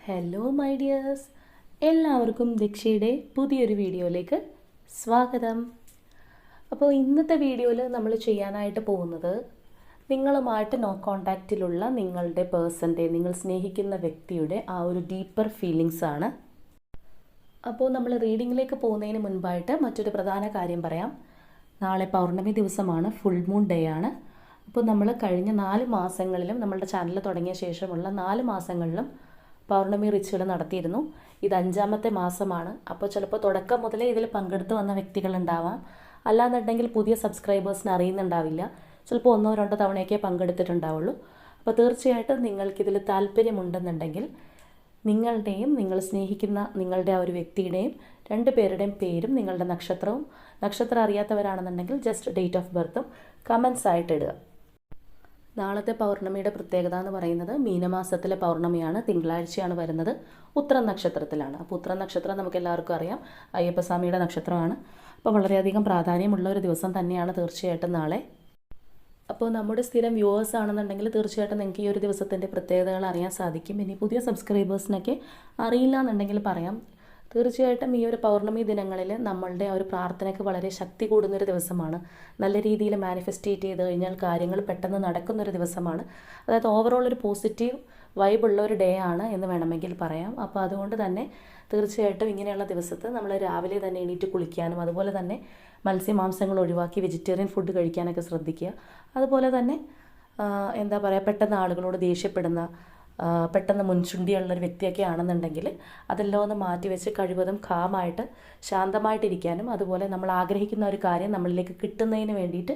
Hello my dears, എല്ലാവർക്കും ദീക്ഷയുടെ പുതിയൊരു വീഡിയോയിലേക്ക് സ്വാഗതം. അപ്പോൾ ഇന്നത്തെ വീഡിയോയിൽ നമ്മൾ ചെയ്യാനായിട്ട് പോകുന്നത് നിങ്ങളുമായിട്ട് നോ കോണ്ടാക്റ്റിലുള്ള നിങ്ങളുടെ പേഴ്സൻ്റെ, നിങ്ങൾ സ്നേഹിക്കുന്ന വ്യക്തിയുടെ ആ ഒരു ഡീപ്പർ ഫീലിങ്സ് ആണ്. അപ്പോൾ നമ്മൾ റീഡിങ്ങിലേക്ക് പോകുന്നതിന് മുൻപായിട്ട് മറ്റൊരു പ്രധാന കാര്യം പറയാം. നാളെ പൗർണമി ദിവസമാണ്, ഫുൾ മൂൺ ഡേ ആണ്. അപ്പോൾ നമ്മൾ കഴിഞ്ഞ 4 മാസങ്ങളിലും നമ്മളുടെ ചാനൽ തുടങ്ങിയ ശേഷമുള്ള 4 മാസങ്ങളിലും പൗർണമി റിച്വൽ നടത്തിയിരുന്നു. ഇത് 5ാമത്തെ മാസമാണ്. അപ്പോൾ ചിലപ്പോൾ തുടക്കം മുതലേ ഇതിൽ പങ്കെടുത്ത് വന്ന വ്യക്തികളുണ്ടാവാം, അല്ലാന്നുണ്ടെങ്കിൽ പുതിയ സബ്സ്ക്രൈബേഴ്സിന് അറിയുന്നുണ്ടാവില്ല. ചിലപ്പോൾ 1-2 തവണയൊക്കെ പങ്കെടുത്തിട്ടുണ്ടാവുള്ളൂ. അപ്പോൾ തീർച്ചയായിട്ടും നിങ്ങൾക്കിതിൽ താല്പര്യമുണ്ടെന്നുണ്ടെങ്കിൽ നിങ്ങളുടെയും നിങ്ങൾ സ്നേഹിക്കുന്ന നിങ്ങളുടെ ആ ഒരു വ്യക്തിയുടെയും 2 പേരുടെയും പേരും നിങ്ങളുടെ നക്ഷത്രവും, നക്ഷത്രം അറിയാത്തവരാണെന്നുണ്ടെങ്കിൽ ജസ്റ്റ് ഡേറ്റ് ഓഫ് ബർത്തും കമൻസ് ആയിട്ട് ഇടുക. നാളത്തെ പൗർണമിയുടെ പ്രത്യേകത എന്ന് പറയുന്നത് മീനമാസത്തിലെ പൗർണമിയാണ്, തിങ്കളാഴ്ചയാണ് വരുന്നത്, ഉത്രം നക്ഷത്രത്തിലാണ്. അപ്പോൾ ഉത്രം നക്ഷത്രം നമുക്ക് എല്ലാവർക്കും അറിയാം, അയ്യപ്പസ്വാമിയുടെ നക്ഷത്രമാണ്. അപ്പോൾ വളരെയധികം പ്രാധാന്യമുള്ള ഒരു ദിവസം തന്നെയാണ് തീർച്ചയായിട്ടും നാളെ. അപ്പോൾ നമ്മുടെ സ്ഥിരം വ്യൂവേഴ്സ് ആണെന്നുണ്ടെങ്കിൽ തീർച്ചയായിട്ടും നിങ്ങൾക്ക് ഈ ഒരു ദിവസത്തിൻ്റെ പ്രത്യേകതകൾ അറിയാൻ സാധിക്കും. ഇനി പുതിയ സബ്സ്ക്രൈബേഴ്സിനൊക്കെ അറിയില്ല എന്നുണ്ടെങ്കിൽ പറയാം. തീർച്ചയായിട്ടും ഈ ഒരു പൗർണമി ദിനങ്ങളിൽ നമ്മളുടെ ആ ഒരു പ്രാർത്ഥനയ്ക്ക് വളരെ ശക്തി കൂടുന്നൊരു ദിവസമാണ്. നല്ല രീതിയിൽ മാനിഫെസ്റ്റേറ്റ് ചെയ്ത് കഴിഞ്ഞാൽ കാര്യങ്ങൾ പെട്ടെന്ന് നടക്കുന്നൊരു ദിവസമാണ്. അതായത് ഓവറോൾ ഒരു പോസിറ്റീവ് വൈബുള്ള ഒരു ഡേ ആണ് എന്ന് വേണമെങ്കിൽ പറയാം. അപ്പോൾ അതുകൊണ്ട് തന്നെ തീർച്ചയായിട്ടും ഇങ്ങനെയുള്ള ദിവസത്ത് നമ്മൾ രാവിലെ തന്നെ എണീറ്റ് കുളിക്കാനും, അതുപോലെ തന്നെ മത്സ്യമാംസങ്ങൾ ഒഴിവാക്കി വെജിറ്റേറിയൻ ഫുഡ് കഴിക്കാനൊക്കെ ശ്രദ്ധിക്കുക. അതുപോലെ തന്നെ എന്താ പറയുക, പെട്ടെന്ന് ആളുകളോട് ദേഷ്യപ്പെടുന്ന, പെട്ടെന്ന് മുൻചുണ്ടിയുള്ളൊരു വ്യക്തിയൊക്കെ ആണെന്നുണ്ടെങ്കിൽ അതെല്ലാം ഒന്ന് മാറ്റിവെച്ച് കഴിവതും കാമായിട്ട് ശാന്തമായിട്ടിരിക്കാനും, അതുപോലെ നമ്മൾ ആഗ്രഹിക്കുന്ന ഒരു കാര്യം നമ്മളിലേക്ക് കിട്ടുന്നതിന് വേണ്ടിയിട്ട്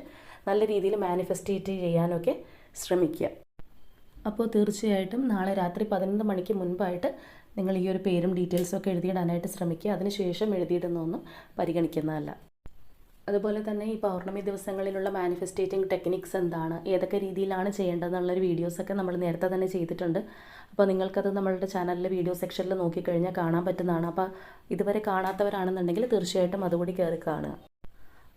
നല്ല രീതിയിൽ മാനിഫെസ്റ്റേറ്റ് ചെയ്യാനൊക്കെ ശ്രമിക്കുക. അപ്പോൾ തീർച്ചയായിട്ടും നാളെ രാത്രി 11 മണിക്ക് മുൻപായിട്ട് നിങ്ങൾ ഈ ഒരു പേരും ഡീറ്റെയിൽസും ഒക്കെ എഴുതിയിടാനായിട്ട് ശ്രമിക്കുക. അതിനുശേഷം എഴുതിയിടുന്നൊന്നും പരിഗണിക്കുന്നതല്ല. അതുപോലെ തന്നെ ഈ പൗർണമി ദിവസങ്ങളിലുള്ള മാനിഫെസ്റ്റേറ്റിംഗ് ടെക്നിക്സ് എന്താണ്, ഏതൊക്കെ രീതിയിലാണ് ചെയ്യേണ്ടതെന്നുള്ളൊരു വീഡിയോസൊക്കെ നമ്മൾ നേരത്തെ തന്നെ ചെയ്തിട്ടുണ്ട്. അപ്പോൾ നിങ്ങൾക്കത് നമ്മളുടെ ചാനലിലെ വീഡിയോ സെക്ഷനിൽ നോക്കിക്കഴിഞ്ഞാൽ കാണാൻ പറ്റുന്നതാണ്. അപ്പോൾ ഇതുവരെ കാണാത്തവരാണെന്നുണ്ടെങ്കിൽ തീർച്ചയായിട്ടും അതുകൂടി കയറി കാണുക.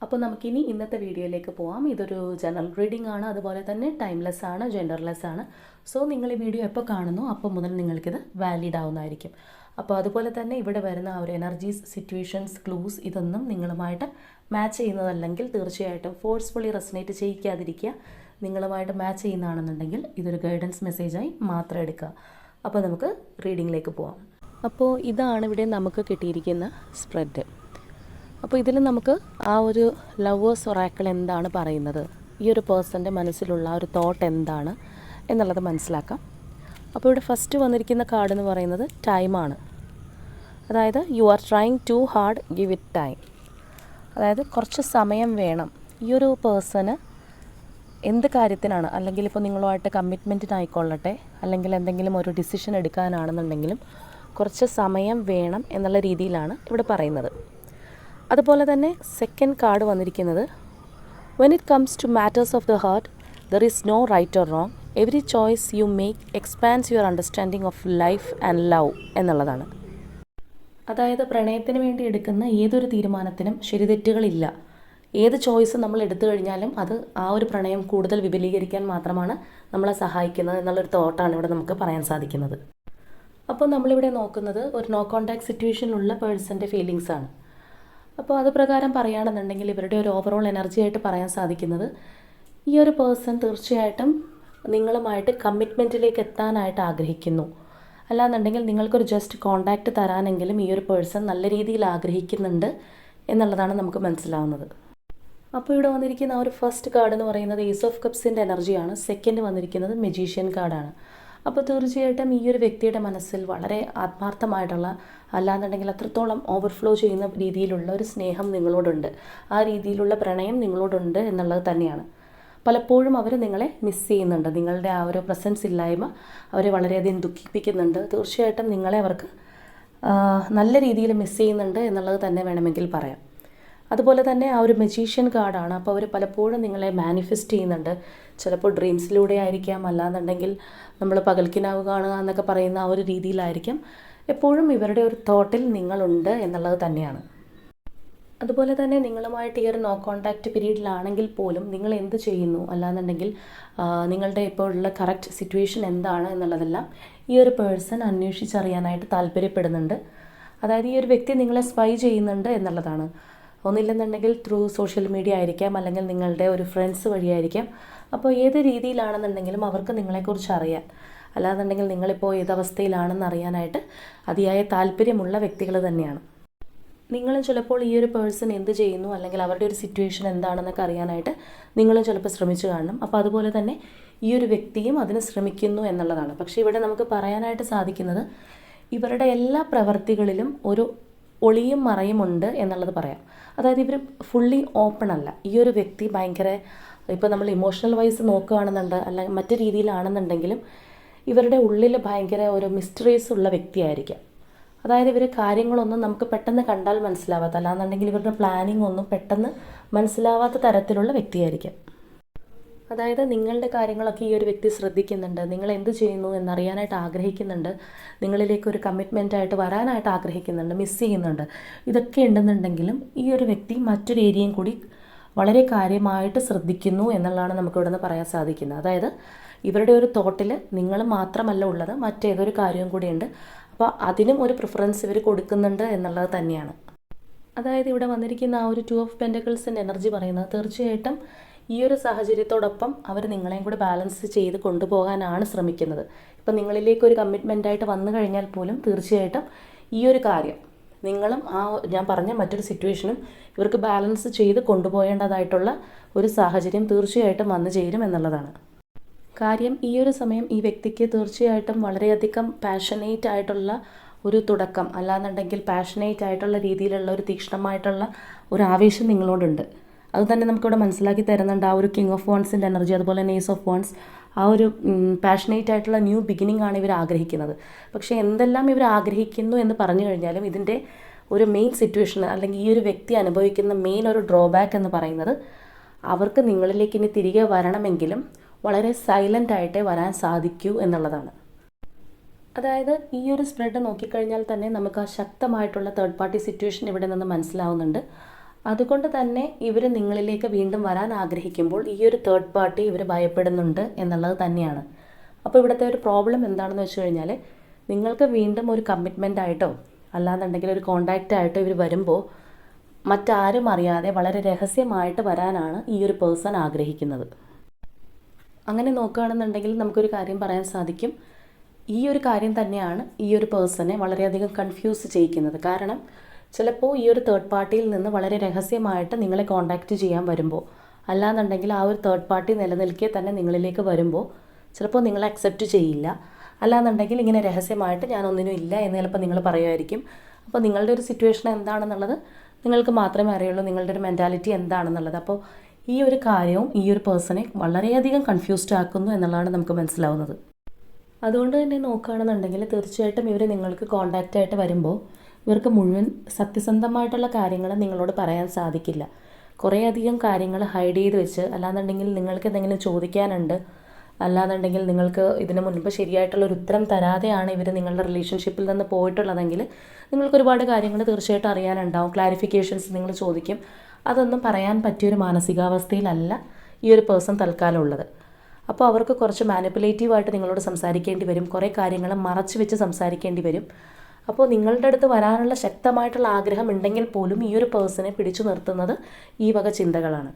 അപ്പോൾ നമുക്കിനി ഇന്നത്തെ വീഡിയോയിലേക്ക് പോകാം. ഇതൊരു ജനറൽ റീഡിംഗ് ആണ്, അതുപോലെ തന്നെ ടൈംലെസ് ആണ്, ജെൻഡർലെസ് ആണ്. സോ നിങ്ങൾ ഈ വീഡിയോ എപ്പോൾ കാണുന്നു അപ്പോൾ മുതൽ നിങ്ങൾക്കിത് വാലിഡ് ആവുന്നതായിരിക്കും. അപ്പോൾ അതുപോലെ തന്നെ ഇവിടെ വരുന്ന ആ ഒരു എനർജീസ്, സിറ്റുവേഷൻസ്, ക്ലൂസ് ഇതൊന്നും നിങ്ങളുമായിട്ട് മാച്ച് ചെയ്യുന്നതല്ലെങ്കിൽ തീർച്ചയായിട്ടും ഫോഴ്സ്ഫുള്ളി റെസനേറ്റ് ചെയ്യിക്കാതിരിക്കുക. നിങ്ങളുമായിട്ട് മാച്ച് ചെയ്യുന്നതാണെന്നുണ്ടെങ്കിൽ ഇതൊരു ഗൈഡൻസ് മെസ്സേജായി മാത്രം എടുക്കുക. അപ്പോൾ നമുക്ക് റീഡിങ്ങിലേക്ക് പോകാം. അപ്പോൾ ഇതാണ് ഇവിടെ നമുക്ക് കിട്ടിയിരിക്കുന്ന സ്പ്രെഡ്. അപ്പോൾ ഇതിൽ നമുക്ക് ആ ഒരു ലവേഴ്സ് ഒറാക്കിൾ എന്താണ് പറയുന്നത്, ഈ ഒരു പേഴ്സൻ്റെ മനസ്സിലുള്ള ആ ഒരു തോട്ട് എന്താണ് എന്നുള്ളത് മനസ്സിലാക്കാം. അപ്പോൾ ഇവിടെ ഫസ്റ്റ് വന്നിരിക്കുന്ന കാർഡ് എന്ന് പറയുന്നത് ടൈമാണ്. അതായത് you are trying to hard, give it time. അതായത് കുറച്ച് സമയം വേണം ഈ ഒരു പേഴ്സണ് എന്ത് കാര്യത്തിനാണ്, അല്ലെങ്കിൽ ഇപ്പോൾ നിങ്ങളുമായിട്ട് കമ്മിറ്റ്മെൻറ്റിനായിക്കൊള്ളട്ടെ, അല്ലെങ്കിൽ എന്തെങ്കിലും ഒരു ഡിസിഷൻ എടുക്കാനാണെന്നുണ്ടെങ്കിലും കുറച്ച് സമയം വേണം എന്നുള്ള രീതിയിലാണ് ഇവിടെ പറയുന്നത്. അതുപോലെ തന്നെ സെക്കൻഡ് കാർഡ് വന്നിരിക്കുന്നത് when it comes to matters of the heart there is no right or wrong, every choice you make expands your understanding of life and love എന്നുള്ളതാണ്. അതായത് പ്രണയത്തിന് വേണ്ടി എടുക്കുന്ന ഏതൊരു തീരുമാനത്തിനും ശരിതെറ്റുകളില്ല. ഏത് ചോയ്സ് നമ്മൾ എടുത്തു കഴിഞ്ഞാലും അത് ആ ഒരു പ്രണയം കൂടുതൽ വിപുലീകരിക്കാൻ മാത്രമാണ് നമ്മളെ സഹായിക്കുന്നത് എന്നുള്ളൊരു തോട്ടാണ് ഇവിടെ നമുക്ക് പറയാൻ സാധിക്കുന്നത്. അപ്പോൾ നമ്മളിവിടെ നോക്കുന്നത് ഒരു നോ കോണ്ടാക്ട് സിറ്റുവേഷനിലുള്ള പേഴ്സൻ്റെ ഫീലിങ്സ് ആണ്. അപ്പോൾ അത് പ്രകാരം പറയുകയാണെന്നുണ്ടെങ്കിൽ ഇവരുടെ ഒരു ഓവറോൾ എനർജി ആയിട്ട് പറയാൻ സാധിക്കുന്നത് ഈ ഒരു പേഴ്സൺ തീർച്ചയായിട്ടും നിങ്ങളുമായിട്ട് കമ്മിറ്റ്മെൻറ്റിലേക്ക് എത്താനായിട്ട് ആഗ്രഹിക്കുന്നു. അല്ലാന്നുണ്ടെങ്കിൽ നിങ്ങൾക്കൊരു ജസ്റ്റ് കോണ്ടാക്റ്റ് തരാനെങ്കിലും ഈ ഒരു പേഴ്സൺ നല്ല രീതിയിൽ ആഗ്രഹിക്കുന്നുണ്ട് എന്നുള്ളതാണ് നമുക്ക് മനസ്സിലാവുന്നത്. അപ്പോൾ ഇവിടെ വന്നിരിക്കുന്ന ആ ഒരു ഫസ്റ്റ് കാർഡ് എന്ന് പറയുന്നത് ഏസ് ഓഫ് കപ്സിൻ്റെ എനർജിയാണ്. സെക്കൻഡ് വന്നിരിക്കുന്നത് മജീഷ്യൻ കാർഡാണ്. അപ്പോൾ തീർച്ചയായിട്ടും ഈ ഒരു വ്യക്തിയുടെ മനസ്സിൽ വളരെ ആത്മാർത്ഥമായിട്ടുള്ള, അല്ലാന്നുണ്ടെങ്കിൽ അത്രത്തോളം ഓവർഫ്ലോ ചെയ്യുന്ന രീതിയിലുള്ള ഒരു സ്നേഹം നിങ്ങളോടുണ്ട്, ആ രീതിയിലുള്ള പ്രണയം നിങ്ങളോടുണ്ട് എന്നുള്ളത് തന്നെയാണ്. പലപ്പോഴും അവർ നിങ്ങളെ മിസ് ചെയ്യുന്നുണ്ട്, നിങ്ങളുടെ ആ ഒരു പ്രസൻസ് ഇല്ലായ്മ അവരെ വളരെയധികം ദുഃഖിപ്പിക്കുന്നുണ്ട്. തീർച്ചയായിട്ടും നിങ്ങളെ അവർക്ക് നല്ല രീതിയിൽ മിസ് ചെയ്യുന്നുണ്ട് എന്നുള്ളത് തന്നെ വേണമെങ്കിൽ പറയാം. അതുപോലെ തന്നെ ആ ഒരു മജീഷ്യൻ കാർഡാണ്. അപ്പോൾ അവർ പലപ്പോഴും നിങ്ങളെ മാനിഫെസ്റ്റ് ചെയ്യുന്നുണ്ട്. ചിലപ്പോൾ ഡ്രീംസിലൂടെ ആയിരിക്കാം, അല്ലാന്നുണ്ടെങ്കിൽ നമ്മൾ പകൽക്കിനാവ് കാണുക എന്നൊക്കെ പറയുന്ന ആ ഒരു രീതിയിലായിരിക്കും. എപ്പോഴും ഇവരുടെ ഒരു തോട്ടിൽ നിങ്ങളുണ്ട് എന്നുള്ളത് തന്നെയാണ്. അതുപോലെ തന്നെ നിങ്ങളുമായിട്ട് ഈ ഒരു നോ കോൺടാക്റ്റ് പീരീഡിലാണെങ്കിൽ പോലും നിങ്ങൾ എന്ത് ചെയ്യുന്നു, അല്ലാന്നുണ്ടെങ്കിൽ നിങ്ങളുടെ ഇപ്പോഴുള്ള കറക്റ്റ് സിറ്റുവേഷൻ എന്താണ് എന്നുള്ളതെല്ലാം ഈ ഒരു പേഴ്സൺ അന്വേഷിച്ചറിയാനായിട്ട് താല്പര്യപ്പെടുന്നുണ്ട്. അതായത് ഈ ഒരു വ്യക്തി നിങ്ങളെ സ്പൈ ചെയ്യുന്നുണ്ട് എന്നുള്ളതാണ്. ഒന്നില്ലെന്നുണ്ടെങ്കിൽ ത്രൂ സോഷ്യൽ മീഡിയ ആയിരിക്കാം, അല്ലെങ്കിൽ നിങ്ങളുടെ ഒരു ഫ്രണ്ട്സ് വഴിയായിരിക്കാം. അപ്പോൾ ഏത് രീതിയിലാണെന്നുണ്ടെങ്കിലും അവർക്ക് നിങ്ങളെക്കുറിച്ച് അറിയാൻ, അല്ലാന്നുണ്ടെങ്കിൽ നിങ്ങളിപ്പോൾ ഏതവസ്ഥയിലാണെന്ന് അറിയാനായിട്ട് അതിയായ താല്പര്യമുള്ള വ്യക്തികൾ തന്നെയാണ്. നിങ്ങളും ചിലപ്പോൾ ഈ ഒരു പേഴ്സൺ എന്ത് ചെയ്യുന്നു, അല്ലെങ്കിൽ അവരുടെ ഒരു സിറ്റുവേഷൻ എന്താണെന്നൊക്കെ അറിയാനായിട്ട് നിങ്ങളും ചിലപ്പോൾ ശ്രമിച്ചു കാണണം. അപ്പോൾ അതുപോലെ തന്നെ ഈ ഒരു വ്യക്തിയും അതിന് ശ്രമിക്കുന്നു എന്നുള്ളതാണ്. പക്ഷേ ഇവിടെ നമുക്ക് പറയാനായിട്ട് സാധിക്കുന്നത് ഇവരുടെ എല്ലാ പ്രവർത്തികളിലും ഒരു ഒളിയും മറയും ഉണ്ട് എന്നുള്ളത് പറയാം. അതായത് ഇവർ ഫുള്ളി ഓപ്പൺ അല്ല. ഈ ഒരു വ്യക്തി ഭയങ്കര, ഇപ്പോൾ നമ്മൾ ഇമോഷണൽ വൈസ് നോക്കുകയാണെന്നുണ്ട്, അല്ലെങ്കിൽ മറ്റു രീതിയിലാണെന്നുണ്ടെങ്കിലും ഇവരുടെ ഉള്ളിൽ ഭയങ്കര ഒരു മിസ്റ്ററീസ് ഉള്ള വ്യക്തിയായിരിക്കാം. അതായത് ഇവർ കാര്യങ്ങളൊന്നും നമുക്ക് പെട്ടെന്ന് കണ്ടാൽ മനസ്സിലാവാത്ത, അല്ലാന്നുണ്ടെങ്കിൽ ഇവരുടെ പ്ലാനിങ് ഒന്നും പെട്ടെന്ന് മനസ്സിലാവാത്ത തരത്തിലുള്ള വ്യക്തിയായിരിക്കാം. അതായത് നിങ്ങളുടെ കാര്യങ്ങളൊക്കെ ഈ ഒരു വ്യക്തി ശ്രദ്ധിക്കുന്നുണ്ട്, നിങ്ങൾ എന്ത് ചെയ്യുന്നു എന്നറിയാനായിട്ട് ആഗ്രഹിക്കുന്നുണ്ട്, നിങ്ങളിലേക്ക് ഒരു കമ്മിറ്റ്മെൻറ്റായിട്ട് വരാനായിട്ട് ആഗ്രഹിക്കുന്നുണ്ട്, മിസ് ചെയ്യുന്നുണ്ട്. ഇതൊക്കെ ഉണ്ടെന്നുണ്ടെങ്കിലും ഈ ഒരു വ്യക്തി മറ്റൊരു ഏരിയയും കൂടി വളരെ കാര്യമായിട്ട് ശ്രദ്ധിക്കുന്നു എന്നുള്ളതാണ് നമുക്കിവിടെ നിന്ന് പറയാൻ സാധിക്കുന്നത്. അതായത് ഇവരുടെ ഒരു തോട്ടിൽ നിങ്ങൾ മാത്രമല്ല ഉള്ളത്, മറ്റേതൊരു കാര്യവും കൂടിയുണ്ട്. അപ്പോൾ അതിനും ഒരു പ്രിഫറൻസ് ഇവർ കൊടുക്കുന്നുണ്ട് എന്നുള്ളത് തന്നെയാണ്. അതായത് ഇവിടെ വന്നിരിക്കുന്ന ആ ഒരു 2 ഓഫ് പെൻറ്റക്കിൾസിൻ്റെ എനർജി പറയുന്നത് തീർച്ചയായിട്ടും ഈ ഒരു സാഹചര്യത്തോടൊപ്പം അവർ നിങ്ങളെയും കൂടി ബാലൻസ് ചെയ്ത് കൊണ്ടുപോകാനാണ് ശ്രമിക്കുന്നത്. ഇപ്പം നിങ്ങളിലേക്ക് ഒരു കമ്മിറ്റ്മെൻറ്റായിട്ട് വന്നു കഴിഞ്ഞാൽ പോലും തീർച്ചയായിട്ടും ഈ ഒരു കാര്യം നിങ്ങളും ഞാൻ പറഞ്ഞ മറ്റൊരു സിറ്റുവേഷനും ഇവർക്ക് ബാലൻസ് ചെയ്ത് കൊണ്ടുപോകേണ്ടതായിട്ടുള്ള ഒരു സാഹചര്യം തീർച്ചയായിട്ടും വന്നു ചേരും എന്നുള്ളതാണ്. കാര്യം ഈ ഒരു സമയം ഈ വ്യക്തിക്ക് തീർച്ചയായിട്ടും വളരെയധികം പാഷനേറ്റ് ആയിട്ടുള്ള ഒരു തുടക്കം, അല്ലാന്നുണ്ടെങ്കിൽ പാഷനേറ്റ് ആയിട്ടുള്ള രീതിയിലുള്ള ഒരു തീക്ഷ്ണമായിട്ടുള്ള ഒരു ആവേശം നിങ്ങളോടുണ്ട്. അത് തന്നെ നമുക്കിവിടെ മനസ്സിലാക്കി തരുന്നുണ്ട്. ആ ഒരു കിങ് ഓഫ് വോൺസിൻ്റെ എനർജി, അതുപോലെ തന്നെ ഏസ് ഓഫ് വോൺസ്, ആ ഒരു പാഷനേറ്റ് ആയിട്ടുള്ള ന്യൂ ബിഗിനിങ് ആണ് ഇവർ ആഗ്രഹിക്കുന്നത്. പക്ഷേ എന്തെല്ലാം ഇവർ ആഗ്രഹിക്കുന്നു എന്ന് പറഞ്ഞു കഴിഞ്ഞാലും ഇതിൻ്റെ ഒരു മെയിൻ സിറ്റുവേഷൻ, അല്ലെങ്കിൽ ഈ ഒരു വ്യക്തി അനുഭവിക്കുന്ന മെയിൻ ഒരു ഡ്രോബാക്ക് എന്ന് പറയുന്നത് അവർക്ക് നിങ്ങളിലേക്ക് ഇനി തിരികെ വരണമെങ്കിലും വളരെ സൈലൻ്റ് ആയിട്ടേ വരാൻ സാധിക്കൂ എന്നുള്ളതാണ്. അതായത് ഈ ഒരു സ്പ്രെഡ് നോക്കിക്കഴിഞ്ഞാൽ തന്നെ നമുക്ക് ആ ശക്തമായിട്ടുള്ള തേർഡ് പാർട്ടി സിറ്റുവേഷൻ ഇവിടെ നിന്ന് മനസ്സിലാവുന്നുണ്ട്. അതുകൊണ്ട് തന്നെ ഇവർ നിങ്ങളിലേക്ക് വീണ്ടും വരാൻ ആഗ്രഹിക്കുമ്പോൾ ഈ ഒരു തേർഡ് പാർട്ടി ഇവർ ഭയപ്പെടുന്നുണ്ട് എന്നുള്ളത് തന്നെയാണ്. അപ്പോൾ ഇവിടുത്തെ ഒരു പ്രോബ്ലം എന്താണെന്ന് വെച്ച് കഴിഞ്ഞാൽ നിങ്ങൾക്ക് വീണ്ടും ഒരു കമ്മിറ്റ്മെൻ്റ് ആയിട്ടോ അല്ലാന്നുണ്ടെങ്കിൽ ഒരു കോണ്ടാക്റ്റ് ആയിട്ടോ ഇവർ വരുമ്പോൾ മറ്റാരും അറിയാതെ വളരെ രഹസ്യമായിട്ട് വരാനാണ് ഈ ഒരു പേഴ്സൺ ആഗ്രഹിക്കുന്നത്. അങ്ങനെ നോക്കുകയാണെന്നുണ്ടെങ്കിൽ നമുക്കൊരു കാര്യം പറയാൻ സാധിക്കും, ഈ ഒരു കാര്യം തന്നെയാണ് ഈ ഒരു പേഴ്സണെ വളരെയധികം കൺഫ്യൂസ് ചെയ്യിക്കുന്നത്. കാരണം ചിലപ്പോൾ ഈ ഒരു തേർഡ് പാർട്ടിയിൽ നിന്ന് വളരെ രഹസ്യമായിട്ട് നിങ്ങളെ കോൺടാക്റ്റ് ചെയ്യാൻ വരുമ്പോൾ, അല്ലാന്നുണ്ടെങ്കിൽ ആ ഒരു തേർഡ് പാർട്ടി നിലനിൽക്കെ തന്നെ നിങ്ങളിലേക്ക് വരുമ്പോൾ ചിലപ്പോൾ നിങ്ങളെ അക്സെപ്റ്റ് ചെയ്യില്ല. അല്ലാന്നുണ്ടെങ്കിൽ ഇങ്ങനെ രഹസ്യമായിട്ട് ഞാനൊന്നിനും ഇല്ല എന്ന് ചിലപ്പോൾ നിങ്ങൾ പറയുമായിരിക്കും. അപ്പോൾ നിങ്ങളുടെ ഒരു സിറ്റുവേഷൻ എന്താണെന്നുള്ളത് നിങ്ങൾക്ക് മാത്രമേ അറിയുള്ളൂ, നിങ്ങളുടെ ഒരു മെൻറ്റാലിറ്റി എന്താണെന്നുള്ളത്. അപ്പോൾ ഈ ഒരു കാര്യവും ഈ ഒരു പേഴ്സണെ വളരെയധികം കൺഫ്യൂസ്ഡ് ആക്കുന്നു എന്നുള്ളതാണ് നമുക്ക് മനസ്സിലാവുന്നത്. അതുകൊണ്ട് തന്നെ നോക്കുകയാണെന്നുണ്ടെങ്കിൽ തീർച്ചയായിട്ടും ഇവർ നിങ്ങൾക്ക് കോൺടാക്റ്റ് ആയിട്ട് വരുമ്പോൾ ഇവർക്ക് മുഴുവൻ സത്യസന്ധമായിട്ടുള്ള കാര്യങ്ങൾ നിങ്ങളോട് പറയാൻ സാധിക്കില്ല. കുറേയധികം കാര്യങ്ങൾ ഹൈഡ് ചെയ്ത് വെച്ച്, അല്ലാന്നുണ്ടെങ്കിൽ നിങ്ങൾക്ക് എന്തെങ്കിലും ചോദിക്കാനുണ്ട്, അല്ലാന്നുണ്ടെങ്കിൽ നിങ്ങൾക്ക് ഇതിനു മുൻപ് ശരിയായിട്ടുള്ളൊരു ഉത്തരം തരാതെയാണ് ഇവർ നിങ്ങളുടെ റിലേഷൻഷിപ്പിൽ നിന്ന് പോയിട്ടുള്ളതെങ്കിൽ നിങ്ങൾക്ക് ഒരുപാട് കാര്യങ്ങൾ തീർച്ചയായിട്ടും അറിയാനുണ്ടാവും. ക്ലാരിഫിക്കേഷൻസ് നിങ്ങൾ ചോദിക്കും. അതൊന്നും പറയാൻ പറ്റിയൊരു മാനസികാവസ്ഥയിലല്ല ഈ ഒരു പേഴ്സൺ തൽക്കാലം ഉള്ളത്. അപ്പോൾ അവർക്ക് കുറച്ച് മാനിപ്പുലേറ്റീവായിട്ട് നിങ്ങളോട് സംസാരിക്കേണ്ടി വരും, കുറേ കാര്യങ്ങൾ മറച്ചു വെച്ച് സംസാരിക്കേണ്ടി വരും. അപ്പോൾ നിങ്ങളുടെ അടുത്ത് വരാനുള്ള ശക്തമായിട്ടുള്ള ആഗ്രഹം ഉണ്ടെങ്കിൽ പോലും ഈ ഒരു പേഴ്സണെ പിടിച്ചു നിർത്തുന്നത് ഈ വക ചിന്തകളാണ്.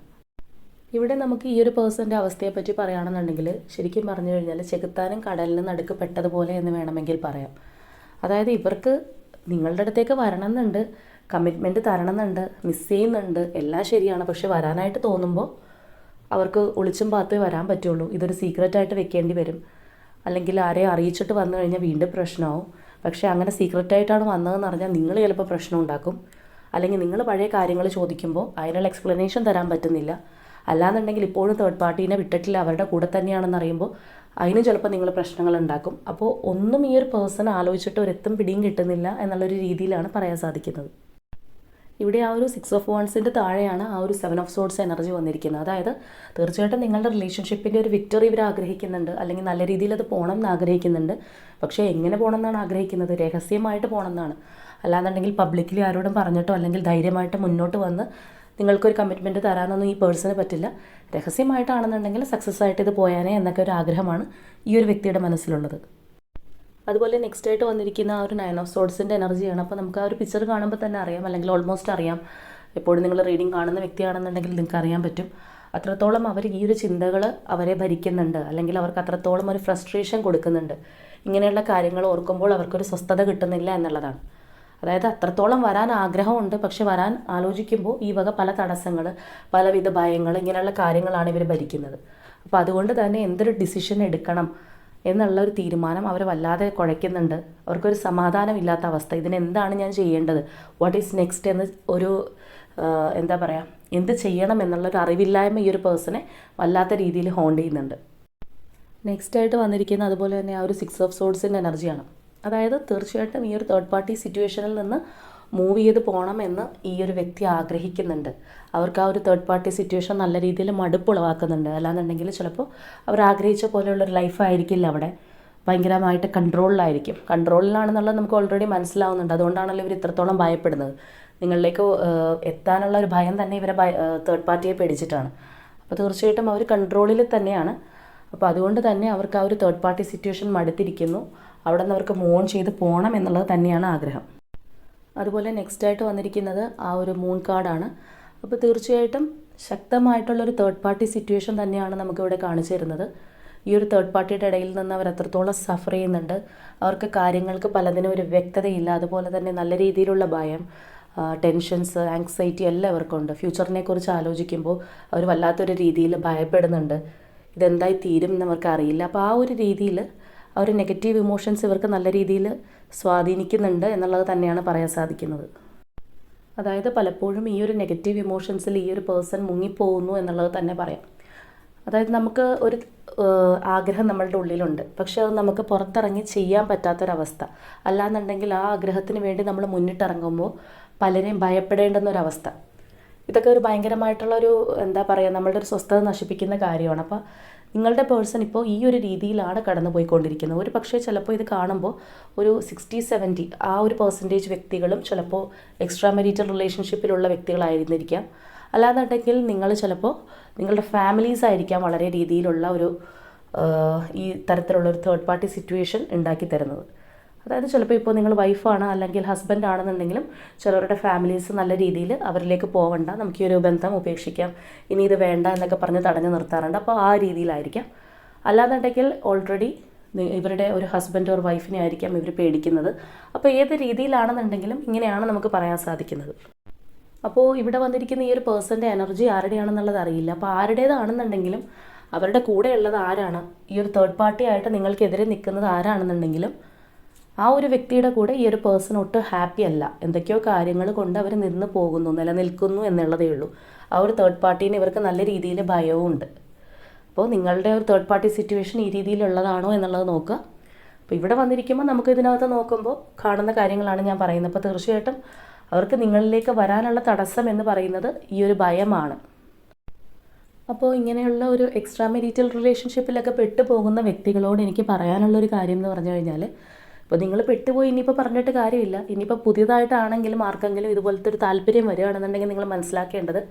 ഇവിടെ നമുക്ക് ഈ ഒരു പേഴ്സൻ്റെ അവസ്ഥയെപ്പറ്റി പറയുകയാണെന്നുണ്ടെങ്കിൽ ശരിക്കും പറഞ്ഞു കഴിഞ്ഞാൽ ചെകുത്താനും കടലിനും നടുക്ക് പെട്ടതുപോലെ എന്ന് വേണമെങ്കിൽ പറയാം. അതായത് ഇവർക്ക് നിങ്ങളുടെ അടുത്തേക്ക് വരണമെന്നുണ്ട്, കമ്മിറ്റ്മെൻറ്റ് തരണമെന്നുണ്ട്, മിസ് ചെയ്യുന്നുണ്ട്, എല്ലാം ശരിയാണ്. പക്ഷെ വരാനായിട്ട് തോന്നുമ്പോൾ അവർക്ക് ഒളിച്ചും പാത്തേ വരാൻ പറ്റുള്ളൂ. ഇതൊരു സീക്രറ്റായിട്ട് വെക്കേണ്ടി വരും, അല്ലെങ്കിൽ ആരെയും അറിയിച്ചിട്ട് വന്നു കഴിഞ്ഞാൽ വീണ്ടും പ്രശ്നമാവും. പക്ഷേ അങ്ങനെ സീക്രറ്റായിട്ടാണ് വന്നതെന്ന് അറിഞ്ഞാൽ നിങ്ങൾ ചിലപ്പോൾ പ്രശ്നം ഉണ്ടാക്കും, അല്ലെങ്കിൽ നിങ്ങൾ പഴയ കാര്യങ്ങൾ ചോദിക്കുമ്പോൾ അതിനുള്ള എക്സ്പ്ലനേഷൻ തരാൻ പറ്റുന്നില്ല. അല്ലാന്നുണ്ടെങ്കിൽ ഇപ്പോഴും തേർഡ് പാർട്ടീനെ വിട്ടിട്ടില്ല, അവരുടെ കൂടെ തന്നെയാണെന്ന് അറിയുമ്പോൾ അതിനും ചിലപ്പോൾ നിങ്ങൾ പ്രശ്നങ്ങൾ ഉണ്ടാക്കും. അപ്പോൾ ഒന്നും ഈ ഒരു പേഴ്സൺ ആലോചിച്ചിട്ട് ഒരെത്തും പിടിയും കിട്ടുന്നില്ല എന്നുള്ളൊരു രീതിയിലാണ് പറയാൻ സാധിക്കുന്നത്. ഇവിടെ ആ ഒരു 6 ഓഫ് വാൺസിൻ്റെ താഴെയാണ് ആ ഒരു 7 ഓഫ് സോഡ്സ് എനർജി വന്നിരിക്കുന്നത്. അതായത് തീർച്ചയായിട്ടും നിങ്ങളുടെ റിലേഷൻഷിപ്പിൻ്റെ ഒരു വിക്ടറി ഇവർ ആഗ്രഹിക്കുന്നുണ്ട്, അല്ലെങ്കിൽ നല്ല രീതിയിൽ അത് പോകണം എന്ന് ആഗ്രഹിക്കുന്നുണ്ട്. പക്ഷേ എങ്ങനെ പോകണം എന്നാണ് ആഗ്രഹിക്കുന്നത്? രഹസ്യമായിട്ട് പോകണം എന്നാണ്. അല്ലാന്നുണ്ടെങ്കിൽ പബ്ലിക്കലി ആരോടും പറഞ്ഞിട്ടോ അല്ലെങ്കിൽ ധൈര്യമായിട്ട് മുന്നോട്ട് വന്ന് നിങ്ങൾക്കൊരു കമ്മിറ്റ്മെൻറ്റ് തരാനൊന്നും ഈ പേഴ്സണ് പറ്റില്ല. രഹസ്യമായിട്ടാണെന്നുണ്ടെങ്കിൽ സക്സസ് ആയിട്ട് ഇത് പോയാനേ എന്നൊക്കെ ഒരു ആഗ്രഹമാണ് ഈ ഒരു വ്യക്തിയുടെ മനസ്സിലുള്ളത്. അതുപോലെ നെക്സ്റ്റ് ആയിട്ട് വന്നിരിക്കുന്ന ആ ഒരു 9 ഓഫ് സോഡ്സിൻ്റെ എനർജിയാണ്. അപ്പോൾ നമുക്ക് ആ ഒരു പിക്ചർ കാണുമ്പോൾ തന്നെ അറിയാം, അല്ലെങ്കിൽ ഓൾമോസ്റ്റ് അറിയാം. എപ്പോഴും നിങ്ങൾ റീഡിങ് കാണുന്ന വ്യക്തിയാണെന്നുണ്ടെങ്കിൽ നിങ്ങൾക്ക് അറിയാൻ പറ്റും അത്രത്തോളം അവർ ഈ ഒരു ചിന്തകൾ അവരെ ഭരിക്കുന്നുണ്ട്, അല്ലെങ്കിൽ അവർക്ക് അത്രത്തോളം ഒരു ഫ്രസ്ട്രേഷൻ കൊടുക്കുന്നുണ്ട്. ഇങ്ങനെയുള്ള കാര്യങ്ങൾ ഓർക്കുമ്പോൾ അവർക്കൊരു സ്വസ്ഥത കിട്ടുന്നില്ല എന്നുള്ളതാണ്. അതായത് അത്രത്തോളം വരാൻ ആഗ്രഹമുണ്ട്, പക്ഷെ വരാൻ ആലോചിക്കുമ്പോൾ ഈ വക പല തടസ്സങ്ങൾ, പലവിധ ഭയങ്ങൾ, ഇങ്ങനെയുള്ള കാര്യങ്ങളാണ് ഇവർ ഭരിക്കുന്നത്. അപ്പോൾ അതുകൊണ്ട് തന്നെ എന്തൊരു ഡിസിഷൻ എടുക്കണം എന്നുള്ള ഒരു തീരുമാനം അവർ വല്ലാതെ കുഴയ്ക്കുന്നുണ്ട്. അവർക്കൊരു സമാധാനമില്ലാത്ത അവസ്ഥ. ഇതിനെന്താണ് ഞാൻ ചെയ്യേണ്ടത്, വാട്ട് ഈസ് നെക്സ്റ്റ് എന്ന് ഒരു എന്താ പറയുക, എന്ത് ചെയ്യണം എന്നുള്ളൊരു അറിവില്ലായ്മ ഈ ഒരു പേഴ്സണെ വല്ലാത്ത രീതിയിൽ ഹോണ്ട് ചെയ്യുന്നുണ്ട്. നെക്സ്റ്റ് ആയിട്ട് വന്നിരിക്കുന്ന അതുപോലെ തന്നെ ആ ഒരു 6 ഓഫ് സോഡ്സിൻ്റെ എനർജിയാണ്. അതായത് തീർച്ചയായിട്ടും ഈ ഒരു തേർഡ് പാർട്ടി സിറ്റുവേഷനിൽ നിന്ന് മൂവ് ചെയ്ത് പോകണമെന്ന് ഈ ഒരു വ്യക്തി ആഗ്രഹിക്കുന്നുണ്ട്. അവർക്ക് ആ ഒരു തേർഡ് പാർട്ടി സിറ്റുവേഷൻ നല്ല രീതിയിൽ മടുപ്പുളവാക്കുന്നുണ്ട്. അല്ലാന്നുണ്ടെങ്കിൽ ചിലപ്പോൾ അവർ ആഗ്രഹിച്ച പോലെയുള്ളൊരു ലൈഫായിരിക്കില്ല അവിടെ, ഭയങ്കരമായിട്ട് കൺട്രോളിലായിരിക്കും. കൺട്രോളിലാണെന്നുള്ളത് നമുക്ക് ഓൾറെഡി മനസ്സിലാവുന്നുണ്ട്. അതുകൊണ്ടാണല്ലോ ഇവർ ഇത്രത്തോളം ഭയപ്പെടുന്നത്. നിങ്ങളിലേക്ക് എത്താനുള്ള ഒരു ഭയം തന്നെ ഇവരെ തേർഡ് പാർട്ടിയെ പേടിച്ചിട്ടാണ്. അപ്പോൾ തീർച്ചയായിട്ടും അവർ കൺട്രോളിൽ തന്നെയാണ്. അപ്പോൾ അതുകൊണ്ട് തന്നെ അവർക്ക് ആ ഒരു തേർഡ് പാർട്ടി സിറ്റുവേഷൻ മടുത്തിരിക്കുന്നു. അവിടെ നിന്ന് അവർക്ക് മൂവ് ഓൺ ചെയ്ത് പോകണം എന്നുള്ളത് തന്നെയാണ് ആഗ്രഹം. അതുപോലെ നെക്സ്റ്റ് ആയിട്ട് വന്നിരിക്കുന്നത് ആ ഒരു മൂൺ കാർഡാണ്. അപ്പോൾ തീർച്ചയായിട്ടും ശക്തമായിട്ടുള്ളൊരു തേർഡ് പാർട്ടി സിറ്റുവേഷൻ തന്നെയാണ് നമുക്കിവിടെ കാണിച്ചു തരുന്നത്. ഈ ഒരു തേർഡ് പാർട്ടിയുടെ ഇടയിൽ നിന്ന് അവർ എത്രത്തോളം സഫർ ചെയ്യുന്നുണ്ട്, അവർക്ക് കാര്യങ്ങൾക്ക് പലതിനും ഒരു വ്യക്തതയില്ല. അതുപോലെ തന്നെ നല്ല രീതിയിലുള്ള ഭയം, ടെൻഷൻസ്, ആങ്സൈറ്റി എല്ലാം അവർക്കുണ്ട്. ഫ്യൂച്ചറിനെ കുറിച്ച് ആലോചിക്കുമ്പോൾ അവർ വല്ലാത്തൊരു രീതിയിൽ ഭയപ്പെടുന്നുണ്ട്. ഇതെന്തായി തീരും എന്നവർക്ക് അറിയില്ല. അപ്പോൾ ആ ഒരു രീതിയിൽ ആ ഒരു നെഗറ്റീവ് ഇമോഷൻസ് ഇവർക്ക് നല്ല രീതിയിൽ സ്വാധീനിക്കുന്നുണ്ട് എന്നുള്ളത് തന്നെയാണ് പറയാൻ സാധിക്കുന്നത്. അതായത് പലപ്പോഴും ഈ ഒരു നെഗറ്റീവ് ഇമോഷൻസിൽ ഈ ഒരു പേഴ്സൺ മുങ്ങിപ്പോകുന്നു എന്നുള്ളത് തന്നെ പറയാം. അതായത് നമുക്ക് ഒരു ആഗ്രഹം നമ്മളുടെ ഉള്ളിലുണ്ട്, പക്ഷെ അത് നമുക്ക് പുറത്തിറങ്ങി ചെയ്യാൻ പറ്റാത്തൊരവസ്ഥ. അല്ലാന്നുണ്ടെങ്കിൽ ആ ആഗ്രഹത്തിന് വേണ്ടി നമ്മൾ മുന്നിട്ടിറങ്ങുമ്പോൾ പലരെയും ഭയപ്പെടേണ്ടുന്നൊരവസ്ഥ. ഇതൊക്കെ ഒരു ഭയങ്കരമായിട്ടുള്ളൊരു എന്താ പറയുക, നമ്മളുടെ ഒരു സ്വസ്ഥത നശിപ്പിക്കുന്ന കാര്യമാണ്. അപ്പോൾ നിങ്ങളുടെ പേഴ്സൺ ഇപ്പോൾ ഈ ഒരു രീതിയിലാണ് കടന്നു പോയിക്കൊണ്ടിരിക്കുന്നത്. ഒരു പക്ഷേ ചിലപ്പോൾ ഇത് കാണുമ്പോൾ ഒരു 60-70 ആ ഒരു പെർസെൻറ്റേജ് വ്യക്തികളും ചിലപ്പോൾ എക്സ്ട്രാ മെരിറ്റൽ റിലേഷൻഷിപ്പിലുള്ള വ്യക്തികളായിരുന്നിരിക്കാം. അല്ലാന്നുണ്ടെങ്കിൽ നിങ്ങൾ ചിലപ്പോൾ നിങ്ങളുടെ ഫാമിലീസ് ആയിരിക്കാം വളരെ രീതിയിലുള്ള ഒരു ഈ തരത്തിലുള്ളൊരു തേർഡ് പാർട്ടി സിറ്റുവേഷൻ ഉണ്ടാക്കി തരുന്നത്. അതായത് ചിലപ്പോൾ ഇപ്പോൾ നിങ്ങൾ വൈഫാണ് അല്ലെങ്കിൽ ഹസ്ബൻഡ് ആണെന്നുണ്ടെങ്കിലും ചിലവരുടെ ഫാമിലീസ് നല്ല രീതിയിൽ അവരിലേക്ക് പോകണ്ട, നമുക്ക് ഈ ഒരു ബന്ധം ഉപേക്ഷിക്കാം, ഇനി ഇത് വേണ്ട എന്നൊക്കെ പറഞ്ഞ് തടഞ്ഞു നിർത്താറുണ്ട്. അപ്പോൾ ആ രീതിയിലായിരിക്കാം. അല്ലാന്നുണ്ടെങ്കിൽ ഓൾറെഡി ഇവരുടെ ഒരു ഹസ്ബൻഡ് ഒരു വൈഫിനെ ആയിരിക്കാം ഇവർ പേടിക്കുന്നത്. അപ്പോൾ ഏത് രീതിയിലാണെന്നുണ്ടെങ്കിലും ഇങ്ങനെയാണ് നമുക്ക് പറയാൻ സാധിക്കുന്നത്. അപ്പോൾ ഇവിടെ വന്നിരിക്കുന്ന ഈ ഒരു പേഴ്സൻ്റെ എനർജി ആരുടെയാണെന്നുള്ളത് അറിയില്ല. അപ്പോൾ ആരുടേതാണെന്നുണ്ടെങ്കിലും അവരുടെ കൂടെയുള്ളത് ആരാണ്, ഈ ഒരു തേർഡ് പാർട്ടി ആയിട്ട് നിങ്ങൾക്കെതിരെ നിൽക്കുന്നത് ആരാണെന്നുണ്ടെങ്കിലും ആ ഒരു വ്യക്തിയുടെ കൂടെ ഈ ഒരു പേഴ്സൺ ഒട്ടും ഹാപ്പി അല്ല. എന്തൊക്കെയോ കാര്യങ്ങൾ കൊണ്ട് അവർ നിന്ന് പോകുന്നു, നിലനിൽക്കുന്നു എന്നുള്ളതേ ഉള്ളൂ. ആ ഒരു തേർഡ് പാർട്ടീനെ ഇവർക്ക് നല്ല രീതിയിൽ ഭയവും ഉണ്ട്. അപ്പോൾ നിങ്ങളുടെ ഒരു തേർഡ് പാർട്ടി സിറ്റുവേഷൻ ഈ രീതിയിലുള്ളതാണോ എന്നുള്ളത് നോക്കുക. അപ്പോൾ ഇവിടെ വന്നിരിക്കുമ്പോൾ നമുക്ക് ഇതിനകത്ത് നോക്കുമ്പോൾ കാണുന്ന കാര്യങ്ങളാണ് ഞാൻ പറയുന്നത്. അപ്പോൾ തീർച്ചയായിട്ടും അവർക്ക് നിങ്ങളിലേക്ക് വരാനുള്ള തടസ്സം എന്ന് പറയുന്നത് ഈ ഒരു ഭയമാണ്. അപ്പോൾ ഇങ്ങനെയുള്ള ഒരു എക്സ്ട്രാ മെരിറ്റൽ റിലേഷൻഷിപ്പിലൊക്കെ പെട്ടുപോകുന്ന വ്യക്തികളോട് എനിക്ക് പറയാനുള്ളൊരു കാര്യം എന്ന് പറഞ്ഞു കഴിഞ്ഞാൽ, അപ്പോൾ നിങ്ങൾ പെട്ടുപോയി ഇനിയിപ്പോൾ പറഞ്ഞിട്ട് കാര്യമില്ല. ഇനിയിപ്പോൾ പുതിയതായിട്ടാണെങ്കിലും ആർക്കെങ്കിലും ഇതുപോലത്തെ ഒരു താല്പര്യം വരികയാണെന്നുണ്ടെങ്കിൽ നിങ്ങൾ മനസ്സിലാക്കേണ്ടത്,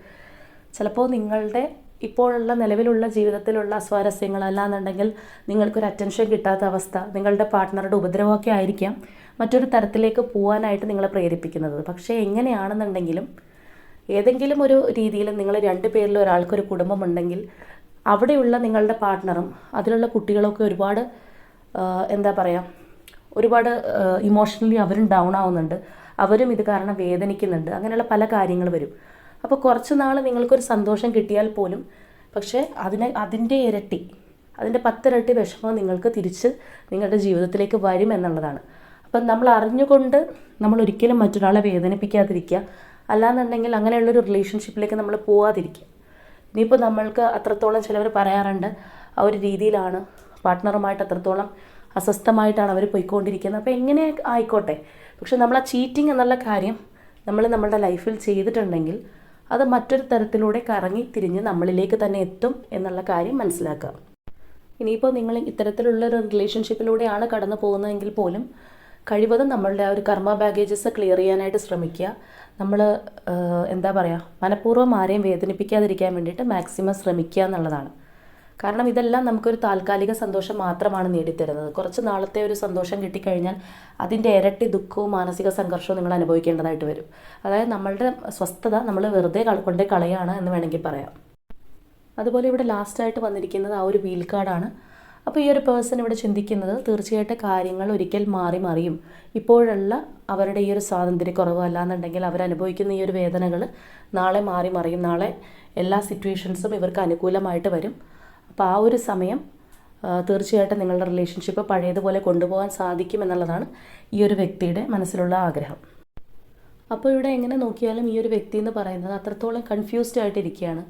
ചിലപ്പോൾ നിങ്ങളുടെ ഇപ്പോഴുള്ള നിലവിലുള്ള ജീവിതത്തിലുള്ള അസ്വാരസ്യങ്ങൾ, അല്ലാന്നുണ്ടെങ്കിൽ നിങ്ങൾക്കൊരു അറ്റൻഷൻ കിട്ടാത്ത അവസ്ഥ, നിങ്ങളുടെ പാർട്ട്ണറുടെ ഉപദ്രവമൊക്കെ ആയിരിക്കാം മറ്റൊരു തരത്തിലേക്ക് പോകാനായിട്ട് നിങ്ങളെ പ്രേരിപ്പിക്കുന്നത്. പക്ഷേ എങ്ങനെയാണെന്നുണ്ടെങ്കിലും ഏതെങ്കിലും ഒരു രീതിയിൽ നിങ്ങൾ 2 പേരിൽ ഒരാൾക്കൊരു കുടുംബമുണ്ടെങ്കിൽ അവിടെയുള്ള നിങ്ങളുടെ പാർട്ട്ണറും അതിലുള്ള കുട്ടികളൊക്കെ ഒരുപാട് എന്താ പറയുക, ഒരുപാട് ഇമോഷണലി അവരും ഡൗൺ ആവുന്നുണ്ട്, അവരും ഇത് കാരണം വേദനിക്കുന്നുണ്ട്. അങ്ങനെയുള്ള പല കാര്യങ്ങൾ വരും. അപ്പോൾ കുറച്ച് നാൾ നിങ്ങൾക്കൊരു സന്തോഷം കിട്ടിയാൽ പോലും പക്ഷേ അതിൻ്റെ ഇരട്ടി, അതിൻ്റെ 10 ഇരട്ടി വിഷമം നിങ്ങൾക്ക് തിരിച്ച് നിങ്ങളുടെ ജീവിതത്തിലേക്ക് വരും എന്നുള്ളതാണ്. അപ്പം നമ്മൾ അറിഞ്ഞുകൊണ്ട് നമ്മൾ ഒരിക്കലും മറ്റൊരാളെ വേദനിപ്പിക്കാതിരിക്കുക. അല്ലാന്നുണ്ടെങ്കിൽ അങ്ങനെയുള്ളൊരു റിലേഷൻഷിപ്പിലേക്ക് നമ്മൾ പോകാതിരിക്കുക. ഇനിയിപ്പോൾ നമ്മൾക്ക് അത്രത്തോളം ചിലവർ പറയാറുണ്ട് ആ ഒരു രീതിയിലാണ്, പാർട്ട്ണറുമായിട്ട് അത്രത്തോളം അസ്വസ്ഥമായിട്ടാണ് അവർ പോയിക്കൊണ്ടിരിക്കുന്നത്. അപ്പോൾ എങ്ങനെ ആയിക്കോട്ടെ, പക്ഷെ നമ്മൾ ആ ചീറ്റിംഗ് എന്നുള്ള കാര്യം നമ്മൾ നമ്മുടെ ലൈഫിൽ ചെയ്തിട്ടുണ്ടെങ്കിൽ അത് മറ്റൊരു തരത്തിലൂടെ കറങ്ങി തിരിഞ്ഞ് നമ്മളിലേക്ക് തന്നെ എത്തും എന്നുള്ള കാര്യം മനസ്സിലാക്കുക. ഇനിയിപ്പോൾ നിങ്ങൾ ഇത്തരത്തിലുള്ളൊരു റിലേഷൻഷിപ്പിലൂടെയാണ് കടന്നു പോകുന്നതെങ്കിൽ പോലും കഴിവതും നമ്മളുടെ ആ ഒരു കർമ്മ ബാഗേജസ് ക്ലിയർ ചെയ്യാനായിട്ട് ശ്രമിക്കുക. നമ്മൾ എന്താ പറയുക, മനഃപൂർവ്വം ആരെയും വേദനിപ്പിക്കാതിരിക്കാൻ വേണ്ടിയിട്ട് മാക്സിമം ശ്രമിക്കുക എന്നുള്ളതാണ്. കാരണം ഇതെല്ലാം നമുക്കൊരു താൽക്കാലിക സന്തോഷം മാത്രമാണ് നേടിത്തരുന്നത്. കുറച്ച് നാളത്തെ ഒരു സന്തോഷം കിട്ടിക്കഴിഞ്ഞാൽ അതിൻ്റെ ഇരട്ടി ദുഃഖവും മാനസിക സംഘർഷവും നിങ്ങൾ അനുഭവിക്കേണ്ടതായിട്ട് വരും. അതായത് നമ്മളുടെ സ്വസ്ഥത നമ്മൾ വെറുതെ കൊണ്ടേ കളയാണ് എന്ന് വേണമെങ്കിൽ പറയാം. അതുപോലെ ഇവിടെ ലാസ്റ്റായിട്ട് വന്നിരിക്കുന്നത് ആ ഒരു വീൽ കാർഡാണ്. അപ്പോൾ ഈ ഒരു പേഴ്സൺ ഇവിടെ ചിന്തിക്കുന്നത് തീർച്ചയായിട്ടും കാര്യങ്ങൾ ഒരിക്കൽ മാറി മറിയും. ഇപ്പോഴുള്ള അവരുടെ ഈ ഒരു സ്വാതന്ത്ര്യക്കുറവ് അല്ലാന്നുണ്ടെങ്കിൽ അവരനുഭവിക്കുന്ന ഈ ഒരു വേദനകൾ നാളെ മാറി മറിയും. നാളെ എല്ലാ സിറ്റുവേഷൻസും ഇവർക്ക് അനുകൂലമായിട്ട് വരും. അപ്പോൾ ആ ഒരു സമയം തീർച്ചയായിട്ടും നിങ്ങളുടെ റിലേഷൻഷിപ്പ് പഴയതുപോലെ കൊണ്ടുപോകാൻ സാധിക്കുമെന്നുള്ളതാണ് ഈ ഒരു വ്യക്തിയുടെ മനസ്സിലുള്ള ആഗ്രഹം. അപ്പോൾ ഇവിടെ എങ്ങനെ നോക്കിയാലും ഈ ഒരു വ്യക്തി എന്ന് പറയുന്നത് അത്രത്തോളം കൺഫ്യൂസ്ഡ് ആയിട്ടിരിക്കുകയാണ്.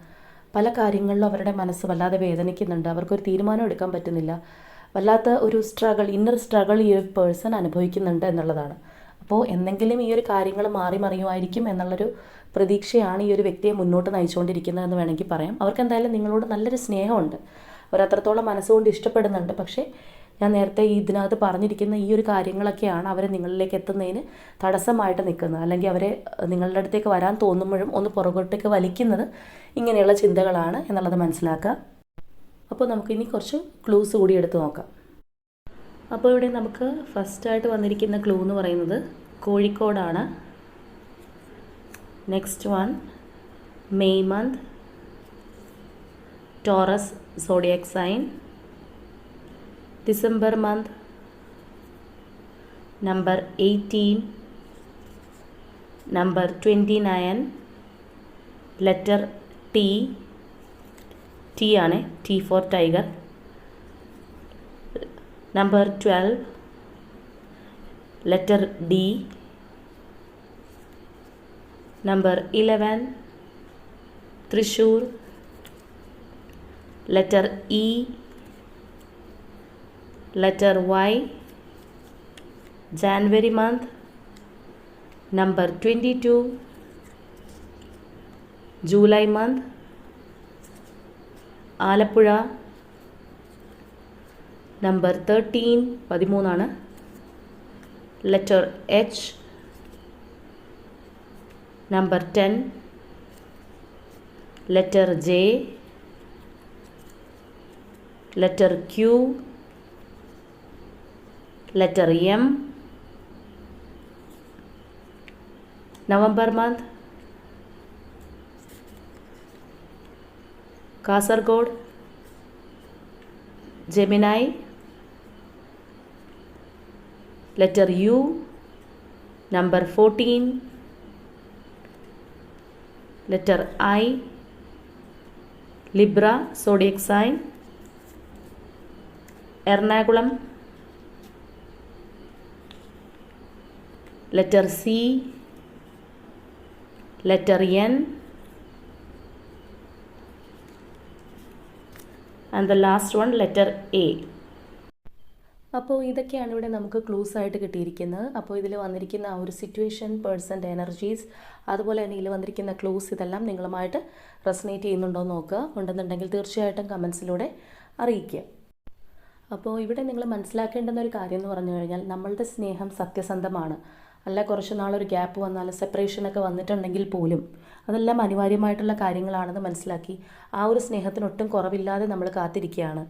പല കാര്യങ്ങളിലും അവരുടെ മനസ്സ് വല്ലാതെ വേദനിക്കുന്നുണ്ട്. അവർക്കൊരു തീരുമാനം എടുക്കാൻ പറ്റുന്നില്ല. വല്ലാത്ത ഒരു ഇന്നർ സ്ട്രഗിൾ ഈ ഒരു പേഴ്സൺ അനുഭവിക്കുന്നുണ്ട് എന്നുള്ളതാണ്. അപ്പോൾ എന്തെങ്കിലും ഈ ഒരു കാര്യങ്ങൾ മാറി മറിയുമായിരിക്കും എന്നുള്ളൊരു പ്രതീക്ഷയാണ് ഈ ഒരു വ്യക്തിയെ മുന്നോട്ട് നയിച്ചുകൊണ്ടിരിക്കുന്നതെന്ന് വേണമെങ്കിൽ പറയാം. അവർക്ക് എന്തായാലും നിങ്ങളോട് നല്ലൊരു സ്നേഹമുണ്ട്. അവരത്രത്തോളം മനസ്സുകൊണ്ട് ഇഷ്ടപ്പെടുന്നുണ്ട്. പക്ഷേ ഞാൻ നേരത്തെ ഇതിനകത്ത് പറഞ്ഞിരിക്കുന്ന ഈ ഒരു കാര്യങ്ങളൊക്കെയാണ് അവരെ നിങ്ങളിലേക്ക് എത്തുന്നതിന് തടസ്സമായിട്ട് നിൽക്കുന്നത്. അല്ലെങ്കിൽ അവരെ നിങ്ങളുടെ അടുത്തേക്ക് വരാൻ തോന്നുമ്പോഴും ഒന്ന് പുറകോട്ടേക്ക് വലിക്കുന്നത് ഇങ്ങനെയുള്ള ചിന്തകളാണ് എന്നുള്ളത് മനസ്സിലാക്കുക. അപ്പോൾ നമുക്കിനി കുറച്ച് ക്ലൂസ് കൂടി എടുത്ത് നോക്കാം. അപ്പോൾ ഇവിടെ നമുക്ക് ഫസ്റ്റായിട്ട് വന്നിരിക്കുന്ന ക്ലൂ എന്ന് പറയുന്നത് കോഴിക്കോടാണ്. Next one May month, Taurus zodiac sign, December month, number 18, number 29, letter T ആണ്, T for tiger, number 12, letter D, number 11, Thrissur, letter E, letter Y, January month, number 22, July month, Alappuzha, number 13 ആണ്, letter H, number 10, letter J, letter Q, letter M, November month, Kasargod, Gemini, letter U, number 14, letter I, Libra zodiac sign, Ernakulam, letter C, letter N, and the last one letter A. അപ്പോൾ ഇതൊക്കെയാണ് ഇവിടെ നമുക്ക് clues ആയിട്ട് കിട്ടിയിരിക്കുന്നത്. അപ്പോൾ ഇതിൽ വന്നിരിക്കുന്ന ആ ഒരു സിറ്റുവേഷൻ, പേഴ്സൻ്റെ എനർജീസ്, അതുപോലെ തന്നെ ഇതിൽ വന്നിരിക്കുന്ന ക്ലൂസ് ഇതെല്ലാം നിങ്ങളുമായിട്ട് റെസനേറ്റ് ചെയ്യുന്നുണ്ടോ എന്ന് നോക്കുക. ഉണ്ടെന്നുണ്ടെങ്കിൽ തീർച്ചയായിട്ടും കമൻസിലൂടെ അറിയിക്കുക. അപ്പോൾ ഇവിടെ നിങ്ങൾ മനസ്സിലാക്കേണ്ടുന്ന ഒരു കാര്യം എന്ന് പറഞ്ഞു കഴിഞ്ഞാൽ നമ്മളുടെ സ്നേഹം സത്യസന്ധമാണ്. അല്ല കുറച്ച് നാളൊരു ഗ്യാപ്പ് വന്നാൽ സെപ്പറേഷനൊക്കെ വന്നിട്ടുണ്ടെങ്കിൽ പോലും അതെല്ലാം അനിവാര്യമായിട്ടുള്ള കാര്യങ്ങളാണെന്ന് മനസ്സിലാക്കി ആ ഒരു സ്നേഹത്തിനൊട്ടും കുറവില്ലാതെ നമ്മൾ കാത്തിരിക്കുകയാണ്.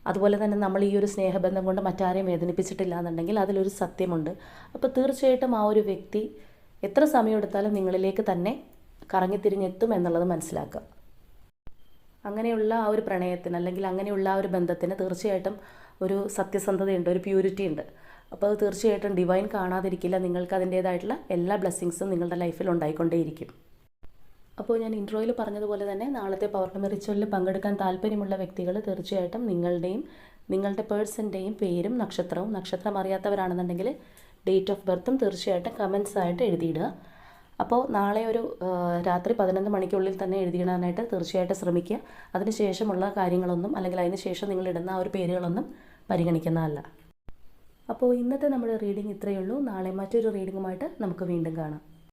അതുപോലെ തന്നെ നമ്മൾ ഈ ഒരു സ്നേഹബന്ധം കൊണ്ട് മറ്റാരെയും വേദനിപ്പിച്ചിട്ടില്ല എന്നുണ്ടെങ്കിൽ അതിലൊരു സത്യമുണ്ട്. അപ്പോൾ തീർച്ചയായിട്ടും ആ ഒരു വ്യക്തി എത്ര സമയമെടുത്താലും നിങ്ങളിലേക്ക് തന്നെ കറങ്ങിത്തിരിഞ്ഞെത്തും എന്നുള്ളത് മനസ്സിലാക്കുക. അങ്ങനെയുള്ള ആ ഒരു പ്രണയത്തിന് അല്ലെങ്കിൽ അങ്ങനെയുള്ള ആ ഒരു ബന്ധത്തിന് തീർച്ചയായിട്ടും ഒരു സത്യസന്ധതയുണ്ട്, ഒരു പ്യൂരിറ്റി ഉണ്ട്. അപ്പോൾ അത് തീർച്ചയായിട്ടും ഡിവൈൻ കാണാതിരിക്കില്ല. നിങ്ങൾക്ക് അതിൻ്റേതായിട്ടുള്ള എല്ലാ ബ്ലെസ്സിങ്സും നിങ്ങളുടെ ലൈഫിൽ ഉണ്ടായിക്കൊണ്ടേയിരിക്കും. അപ്പോൾ ഞാൻ ഇൻട്രോയിൽ പറഞ്ഞതുപോലെ തന്നെ നാളത്തെ പൗർണമി റിച്വലിൽ പങ്കെടുക്കാൻ താല്പര്യമുള്ള വ്യക്തികൾ തീർച്ചയായിട്ടും നിങ്ങളുടെ പേഴ്സൻ്റെയും പേരും നക്ഷത്രം അറിയാത്തവരാണെന്നുണ്ടെങ്കിൽ ഡേറ്റ് ഓഫ് ബർത്തും തീർച്ചയായിട്ടും കമൻസ് ആയിട്ട് എഴുതിയിടുക. അപ്പോൾ നാളെ ഒരു രാത്രി 11 മണിക്കുള്ളിൽ തന്നെ എഴുതിയിടാനായിട്ട് തീർച്ചയായിട്ടും ശ്രമിക്കുക. അതിനുശേഷമുള്ള കാര്യങ്ങളൊന്നും അല്ലെങ്കിൽ അതിന് ശേഷം നിങ്ങൾ ഇടുന്ന ആ ഒരു പേരുകളൊന്നും പരിഗണിക്കുന്നതല്ല. അപ്പോൾ ഇന്നത്തെ നമ്മുടെ റീഡിംഗ് ഇത്രയേ ഉള്ളൂ. നാളെ മറ്റൊരു റീഡിങ്ങുമായിട്ട് നമുക്ക് വീണ്ടും കാണാം.